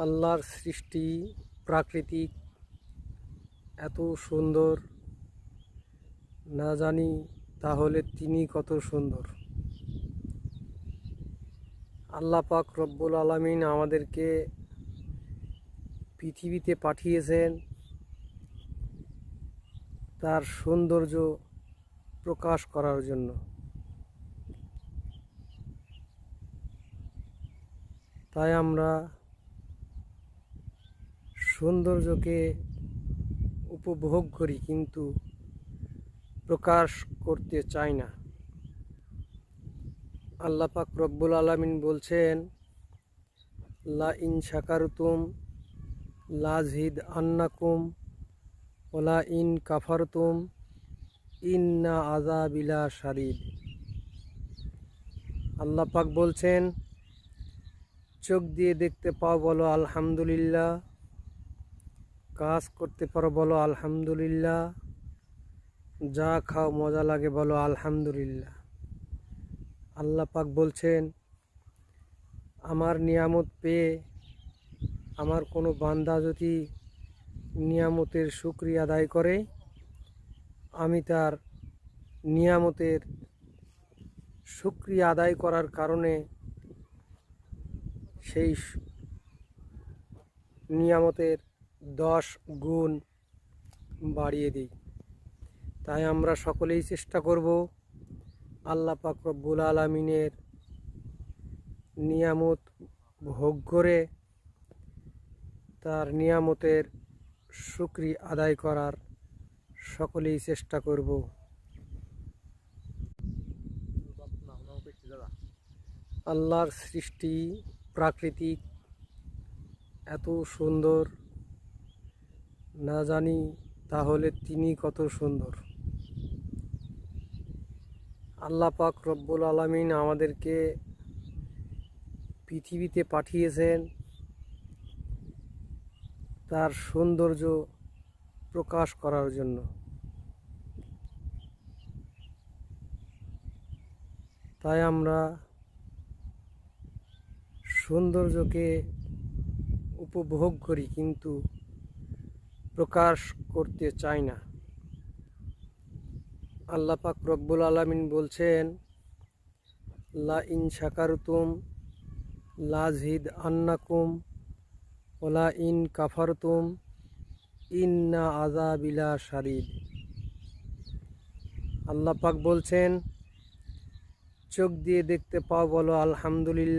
আল্লাহর সৃষ্টি প্রাকৃতিক এত সুন্দর, না জানি তাহলে তিনি কত সুন্দর। আল্লাহ পাক রব্বুল আলামিন আমাদেরকে পৃথিবীতে পাঠিয়েছেন তার সৌন্দর্য প্রকাশ করার জন্য। তাই আমরা সৌন্দর্যকে উপভোগ করি, কিন্তু প্রকাশ করতে চাই না। আল্লাহ পাক রব্বুল আলামিন বলছেন, লা ইন শাকারতুম লাযিদ আন্নাকুম ওলা ইন কাফারতুম ইন্না আযাবি লাশাদীদ। আল্লাহ পাক বলছেন, চোখ দিয়ে দেখতে পাও বলো আলহামদুলিল্লাহ, কাজ করতে পারো বলো আলহামদুলিল্লাহ, যা খাও মজা লাগে বলো আলহামদুলিল্লাহ। আল্লাহ পাক বলছেন, আমার নিয়ামত পেয়ে আমার কোনো বান্দা যদি নিয়ামতের শুকরিয়া আদায় করে, আমি তার নিয়ামতের শুকরিয়া আদায় করার কারণে সেই নিয়ামতের 10 গুণ বাড়িয়ে দিই। তাই আমরা সকলেই চেষ্টা করব আল্লাহ পাক রব্বুল আলামিনের নিয়ামত ভোগ করে তার নিয়ামতের শুকরিয়া আদায় করার সকলেই চেষ্টা করব। আল্লাহর সৃষ্টি প্রাকৃতিক এত সুন্দর, না জানি তাহলে তিনি কত সুন্দর। আল্লাহ পাক রব্বুল আলামিন আমাদেরকে পৃথিবীতে পাঠিয়েছেন তার সৌন্দর্য প্রকাশ করার জন্য। তাই আমরা সৌন্দর্যকে উপভোগ করি, কিন্তু প্রকাশ করতে চাই না। আল্লাহ পাক রব্বুল আলামিন বলছেন, লা ইন শাকারতুম লাযিদ আন্নাকুম ওলা ইন কাফারতুম ইন্না আযাবি লাশাদীদ। আল্লাহ পাক বলছেন, চোখ দিয়ে দেখতে পাও বলো আলহামদুলিল্লাহ,